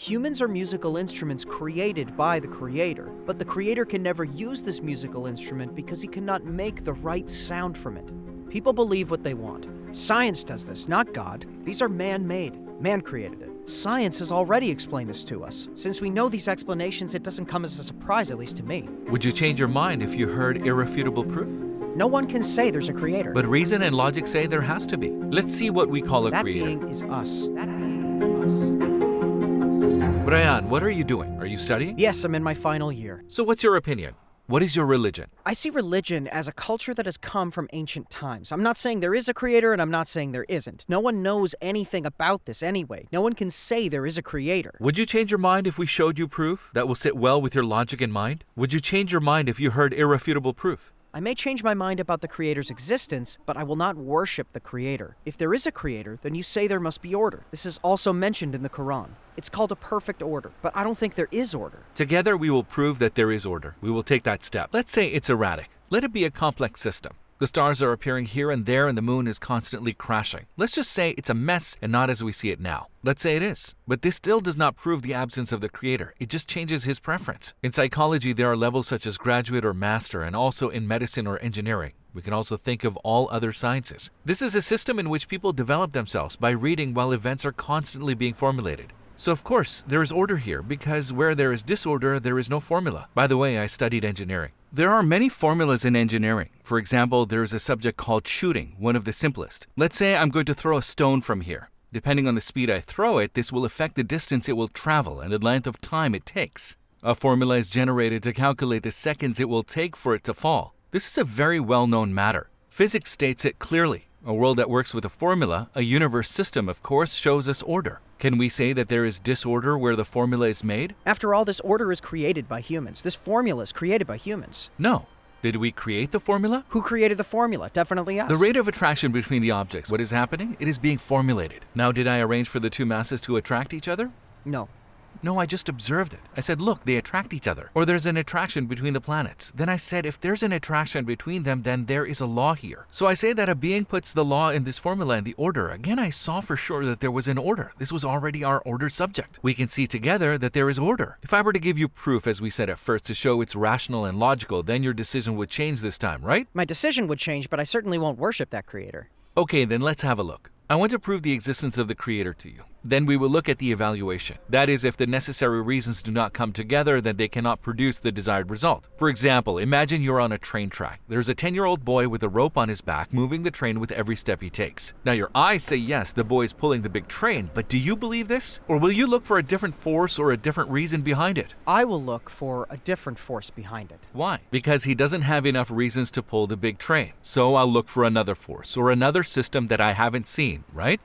Humans are musical instruments created by the Creator, but the Creator can never use this musical instrument because he cannot make the right sound from it. People believe what they want. Science does this, not God. These are man-made. Man created it. Science has already explained this to us. Since we know these explanations, it doesn't come as a surprise, at least to me. Would you change your mind if you heard irrefutable proof? No one can say there's a Creator. But reason and logic say there has to be. Let's see what we call a creator. That being is us. That being is us. Brian, what are you doing? Are you studying? Yes, I'm in my final year. So what's your opinion? What is your religion? I see religion as a culture that has come from ancient times. I'm not saying there is a creator, and I'm not saying there isn't. No one knows anything about this anyway. No one can say there is a creator. Would you change your mind if we showed you proof that will sit well with your logic and mind? Would you change your mind if you heard irrefutable proof? I may change my mind about the creator's existence, but I will not worship the creator. If there is a creator, then you say there must be order. This is also mentioned in the Quran. It's called a perfect order, but I don't think there is order. Together we will prove that there is order. We will take that step. Let's say it's erratic. Let it be a complex system. The stars are appearing here and there and the moon is constantly crashing. Let's just say it's a mess and not as we see it now. Let's say it is. But this still does not prove the absence of the creator. It just changes his preference. In psychology, there are levels such as graduate or master, and also in medicine or engineering. We can also think of all other sciences. This is a system in which people develop themselves by reading while events are constantly being formulated. So of course, there is order here because where there is disorder, there is no formula. By the way, I studied engineering. There are many formulas in engineering. For example, there is a subject called shooting, one of the simplest. Let's say I'm going to throw a stone from here. Depending on the speed I throw it, this will affect the distance it will travel and the length of time it takes. A formula is generated to calculate the seconds it will take for it to fall. This is a very well-known matter. Physics states it clearly. A world that works with a formula, a universe system, of course, shows us order. Can we say that there is disorder where the formula is made? After all, this order is created by humans. This formula is created by humans. No. Did we create the formula? Who created the formula? Definitely us. The rate of attraction between the objects. What is happening? It is being formulated. Now, did I arrange for the two masses to attract each other? No. No, I just observed it. I said, look, they attract each other. Or there's an attraction between the planets. Then I said, if there's an attraction between them, then there is a law here. So I say that a being puts the law in this formula in the order. Again, I saw for sure that there was an order. This was already our ordered subject. We can see together that there is order. If I were to give you proof, as we said at first, to show it's rational and logical, then your decision would change this time, right? My decision would change, but I certainly won't worship that creator. Okay, then let's have a look. I want to prove the existence of the creator to you. Then we will look at the evaluation. That is, if the necessary reasons do not come together, then they cannot produce the desired result. For example, imagine you're on a train track. There's a 10-year-old boy with a rope on his back moving the train with every step he takes. Now your eyes say yes, the boy is pulling the big train, but do you believe this? Or will you look for a different force or a different reason behind it? I will look for a different force behind it. Why? Because he doesn't have enough reasons to pull the big train. So I'll look for another force or another system that I haven't seen, right?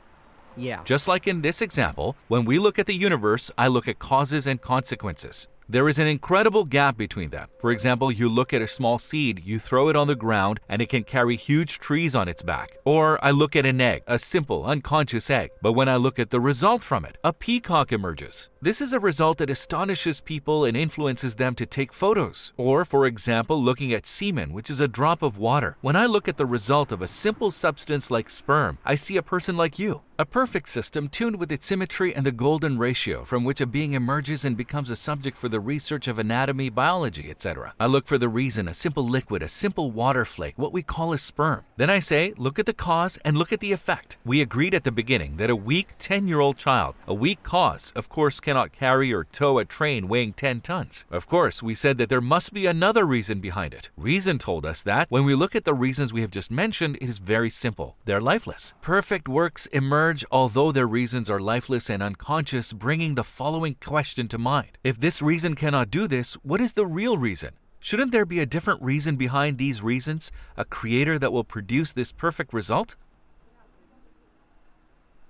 Yeah. Just like in this example, when we look at the universe, I look at causes and consequences. There is an incredible gap between them. For example, you look at a small seed, you throw it on the ground, and it can carry huge trees on its back. Or I look at an egg, a simple, unconscious egg. But when I look at the result from it, a peacock emerges. This is a result that astonishes people and influences them to take photos. Or, for example, looking at semen, which is a drop of water. When I look at the result of a simple substance like sperm, I see a person like you. A perfect system tuned with its symmetry and the golden ratio from which a being emerges and becomes a subject for the research of anatomy, biology, etc. I look for the reason, a simple liquid, a simple water flake, what we call a sperm. Then I say, look at the cause and look at the effect. We agreed at the beginning that a weak 10-year-old child, a weak cause, of course cannot carry or tow a train weighing 10 tons. Of course, we said that there must be another reason behind it. Reason told us that when we look at the reasons we have just mentioned, it is very simple. They're lifeless. Perfect works emerge although their reasons are lifeless and unconscious, bringing the following question to mind. If this reason cannot do this, what is the real reason? Shouldn't there be a different reason behind these reasons, a creator that will produce this perfect result?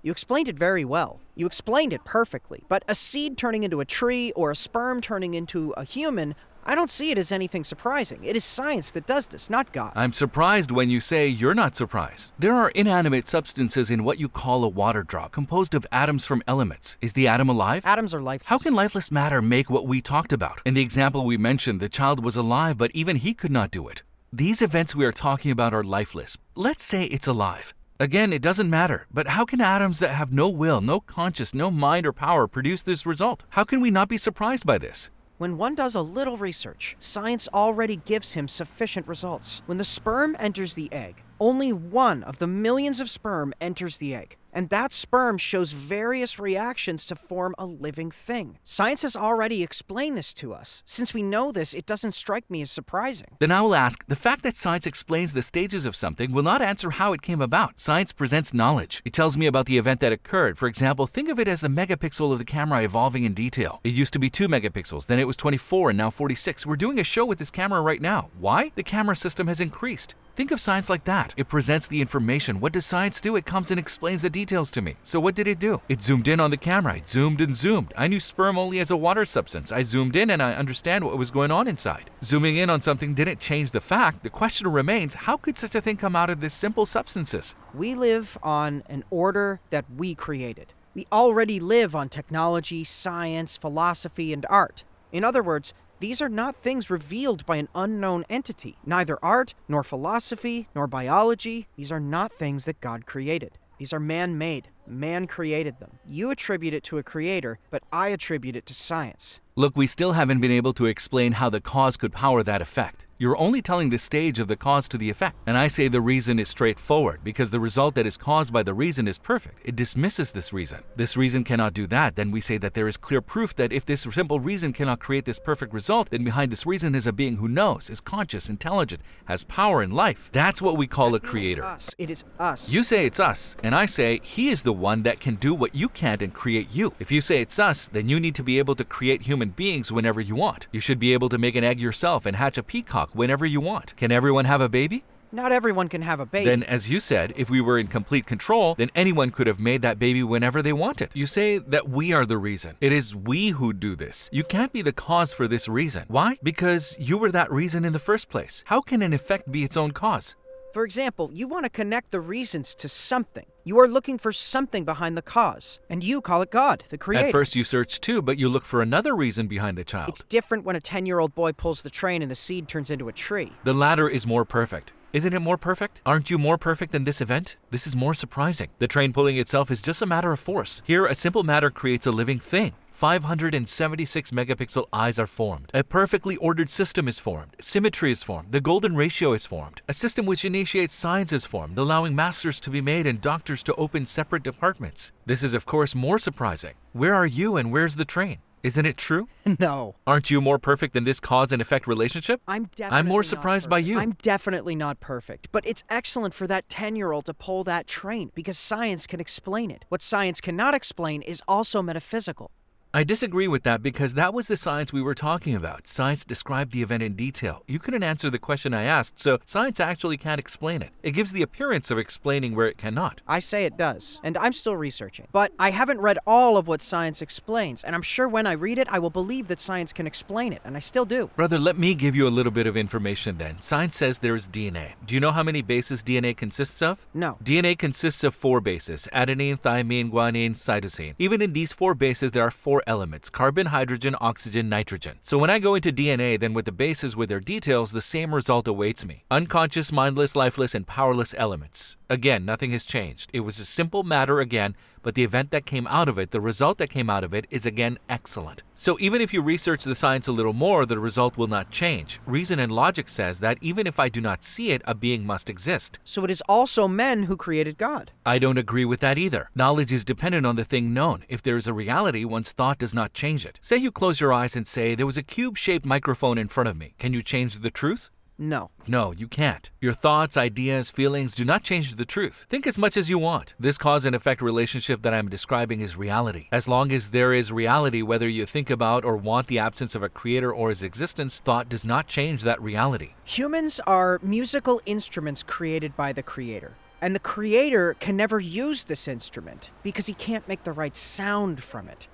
You explained it very well. You explained it perfectly. But a seed turning into a tree or a sperm turning into a human, I don't see it as anything surprising. It is science that does this, not God. I'm surprised when you say you're not surprised. There are inanimate substances in what you call a water drop, composed of atoms from elements. Is the atom alive? Atoms are lifeless. How can lifeless matter make what we talked about? In the example we mentioned, the child was alive, but even he could not do it. These events we are talking about are lifeless. Let's say it's alive. Again, it doesn't matter. But how can atoms that have no will, no conscience, no mind or power produce this result? How can we not be surprised by this? When one does a little research, science already gives him sufficient results. When the sperm enters the egg, only one of the millions of sperm enters the egg. And that sperm shows various reactions to form a living thing. Science has already explained this to us. Since we know this, it doesn't strike me as surprising. Then I will ask, the fact that science explains the stages of something will not answer how it came about. Science presents knowledge. It tells me about the event that occurred. For example, think of it as the megapixel of the camera evolving in detail. It used to be 2 megapixels, then it was 24, and now 46. We're doing a show with this camera right now. Why? The camera system has increased. Think of science like that. It presents the information. What does science do? It comes and explains the details to me. So what did it do? It zoomed in on the camera. It zoomed and zoomed. I knew sperm only as a water substance. I zoomed in and I understand what was going on inside. Zooming in on something didn't change the fact. The question remains, how could such a thing come out of this simple substances? We live on an order that we created. We already live on technology, science, philosophy, and art. In other words, these are not things revealed by an unknown entity. Neither art, nor philosophy, nor biology. These are not things that God created. These are man-made. Man created them. You attribute it to a creator, but I attribute it to science. Look, we still haven't been able to explain how the cause could power that effect. You're only telling the stage of the cause to the effect. And I say the reason is straightforward, because the result that is caused by the reason is perfect. It dismisses this reason. This reason cannot do that. Then we say that there is clear proof that if this simple reason cannot create this perfect result, then behind this reason is a being who knows, is conscious, intelligent, has power in life. That's what we call a creator. It is us. You say it's us, and I say he is the one that can do what you can't and create you. If you say it's us, then you need to be able to create human beings whenever you want. You should be able to make an egg yourself and hatch a peacock whenever you want. Can everyone have a baby? Not everyone can have a baby. Then, as you said, if we were in complete control, then anyone could have made that baby whenever they wanted. You say that we are the reason. It is we who do this. You can't be the cause for this reason. Why? Because you were that reason in the first place. How can an effect be its own cause? For example, you want to connect the reasons to something. You are looking for something behind the cause, and you call it God, the creator. At first you search too, but you look for another reason behind the child. It's different when a 10-year-old boy pulls the train and the seed turns into a tree. The latter is more perfect. Isn't it more perfect? Aren't you more perfect than this event? This is more surprising. The train pulling itself is just a matter of force. Here, a simple matter creates a living thing. 576 megapixel eyes are formed. A perfectly ordered system is formed. Symmetry is formed. The golden ratio is formed. A system which initiates science is formed, allowing masters to be made and doctors to open separate departments. This is, of course, more surprising. Where are you and where's the train? Isn't it true? No. Aren't you more perfect than this cause and effect relationship? I'm more surprised by you. I'm definitely not perfect, but it's excellent for that 10-year-old to pull that train because science can explain it. What science cannot explain is also metaphysical. I disagree with that because that was the science we were talking about. Science described the event in detail. You couldn't answer the question I asked, so science actually can't explain it. It gives the appearance of explaining where it cannot. I say it does, and I'm still researching. But I haven't read all of what science explains, and I'm sure when I read it, I will believe that science can explain it, and I still do. Brother, let me give you a little bit of information then. Science says there is DNA. Do you know how many bases DNA consists of? No. DNA consists of 4 bases: adenine, thymine, guanine, cytosine. Even in these 4 bases, there are 4 elements: carbon, hydrogen, oxygen, nitrogen. So when I go into DNA, then with the bases with their details, the same result awaits me. Unconscious, mindless, lifeless, and powerless elements. Again, nothing has changed. It was a simple matter again, but the event that came out of it, the result that came out of it, is again excellent. So even if you research the science a little more, the result will not change. Reason and logic says that even if I do not see it, a being must exist. So it is also men who created God. I don't agree with that either. Knowledge is dependent on the thing known. If there is a reality, one's thought does not change it. Say you close your eyes and say, there was a cube-shaped microphone in front of me. Can you change the truth? No. No, you can't. Your thoughts, ideas, feelings do not change the truth. Think as much as you want. This cause and effect relationship that I'm describing is reality. As long as there is reality, whether you think about or want the absence of a creator or his existence, thought does not change that reality. Humans are musical instruments created by the creator. And the creator can never use this instrument because he can't make the right sound from it.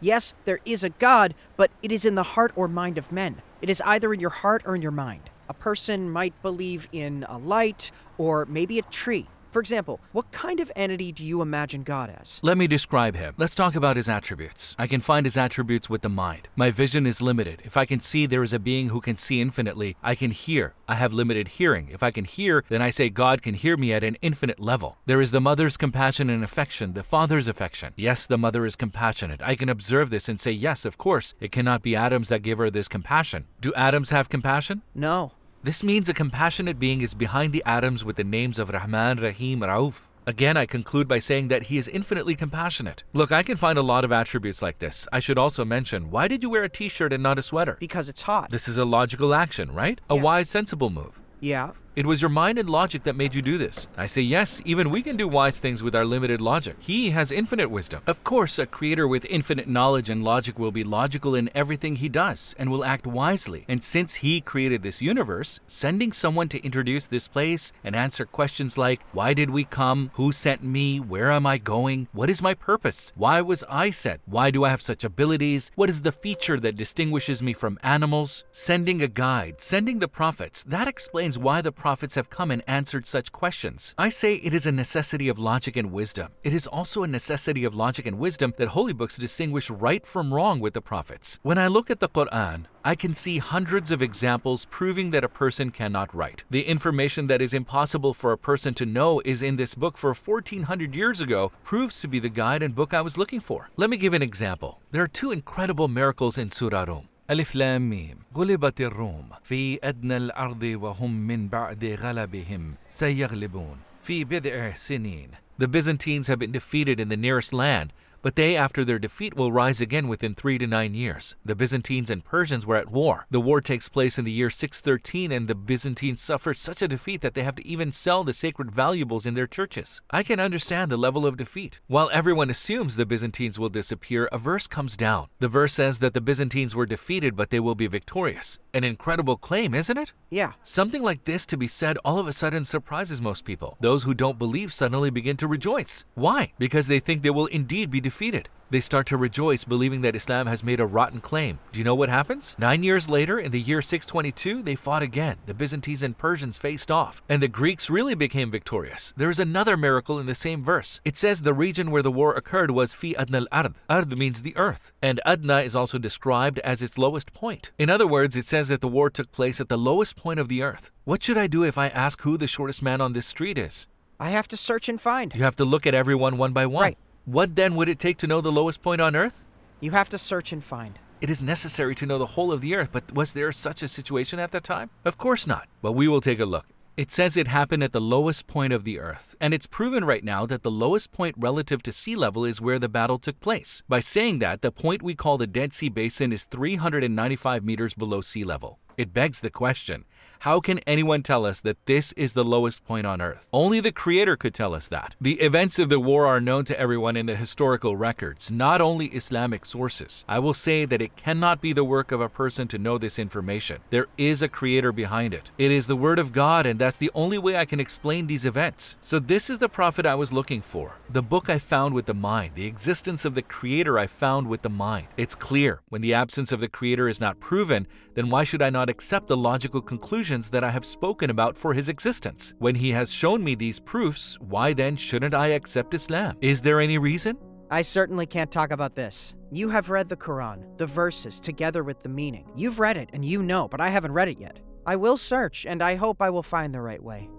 Yes, there is a God, but it is in the heart or mind of men. It is either in your heart or in your mind. A person might believe in a light or maybe a tree. For example, what kind of entity do you imagine God as? Let me describe him. Let's talk about his attributes. I can find his attributes with the mind. My vision is limited. If I can see there is a being who can see infinitely, I can hear. I have limited hearing. If I can hear, then I say God can hear me at an infinite level. There is the mother's compassion and affection, the father's affection. Yes, the mother is compassionate. I can observe this and say, yes, of course, it cannot be atoms that give her this compassion. Do atoms have compassion? No. This means a compassionate being is behind the atoms with the names of Rahman, Rahim, Rauf. Again, I conclude by saying that he is infinitely compassionate. Look, I can find a lot of attributes like this. I should also mention, why did you wear a t-shirt and not a sweater? Because it's hot. This is a logical action, right? A Yeah. wise, sensible move. Yeah. It was your mind and logic that made you do this. I say yes, even we can do wise things with our limited logic. He has infinite wisdom. Of course, a creator with infinite knowledge and logic will be logical in everything he does and will act wisely. And since he created this universe, sending someone to introduce this place and answer questions like, why did we come? Who sent me? Where am I going? What is my purpose? Why was I sent? Why do I have such abilities? What is the feature that distinguishes me from animals? Sending a guide, sending the prophets, that explains why the prophets have come and answered such questions. I say it is a necessity of logic and wisdom. It is also a necessity of logic and wisdom that holy books distinguish right from wrong with the prophets. When I look at the Quran, I can see hundreds of examples proving that a person cannot write. The information that is impossible for a person to know is in this book for 1400 years ago proves to be the guide and book I was looking for. Let me give an example. There are two incredible miracles in Surah Ar-Rum. ألف لام ميم غلبت الروم في أدنى الأرض وهم من بعد غلبهم سيغلبون في بضع سنين. The Byzantines have been defeated in the nearest land, but they, after their defeat, will rise again within 3 to 9 years. The Byzantines and Persians were at war. The war takes place in the year 613, and the Byzantines suffer such a defeat that they have to even sell the sacred valuables in their churches. I can understand the level of defeat. While everyone assumes the Byzantines will disappear, a verse comes down. The verse says that the Byzantines were defeated, but they will be victorious. An incredible claim, isn't it? Yeah. Something like this to be said all of a sudden surprises most people. Those who don't believe suddenly begin to rejoice. Why? Because they think they will indeed be defeated. They start to rejoice, believing that Islam has made a rotten claim. Do you know what happens? 9 years later, in the year 622, they fought again. The Byzantines and Persians faced off, and the Greeks really became victorious. There is another miracle in the same verse. It says the region where the war occurred was fi adna al-ard. Ard means the earth, and adna is also described as its lowest point. In other words, it says that the war took place at the lowest point of the earth. What should I do if I ask who the shortest man on this street is? I have to search and find. You have to look at everyone one by one. Right. What then would it take to know the lowest point on earth? You have to search and find. It is necessary to know the whole of the earth, but was there such a situation at that time? Of course not, but we will take a look. It says it happened at the lowest point of the earth, and it's proven right now that the lowest point relative to sea level is where the battle took place. By saying that, the point we call the Dead Sea Basin is 395 meters below sea level. It begs the question, how can anyone tell us that this is the lowest point on earth? Only the Creator could tell us that. The events of the war are known to everyone in the historical records, not only Islamic sources. I will say that it cannot be the work of a person to know this information. There is a Creator behind it. It is the Word of God, and that's the only way I can explain these events. So this is the prophet I was looking for. The book I found with the mind. The existence of the Creator I found with the mind. It's clear. When the absence of the Creator is not proven, then why should I not accept the logical conclusions that I have spoken about for his existence? When he has shown me these proofs, why then shouldn't I accept Islam? Is there any reason? I certainly can't talk about this. You have read the Quran, the verses, together with the meaning. You've read it and you know, but I haven't read it yet. I will search, and I hope I will find the right way.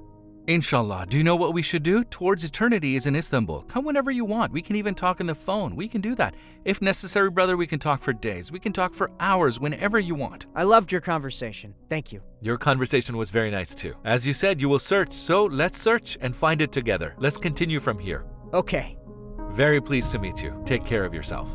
Inshallah. Do you know what we should do? Towards Eternity is in Istanbul. Come whenever you want. We can even talk on the phone. We can do that. If necessary, brother, we can talk for days. We can talk for hours whenever you want. I loved your conversation. Thank you. Your conversation was very nice too. As you said, you will search. So let's search and find it together. Let's continue from here. Okay. Very pleased to meet you. Take care of yourself.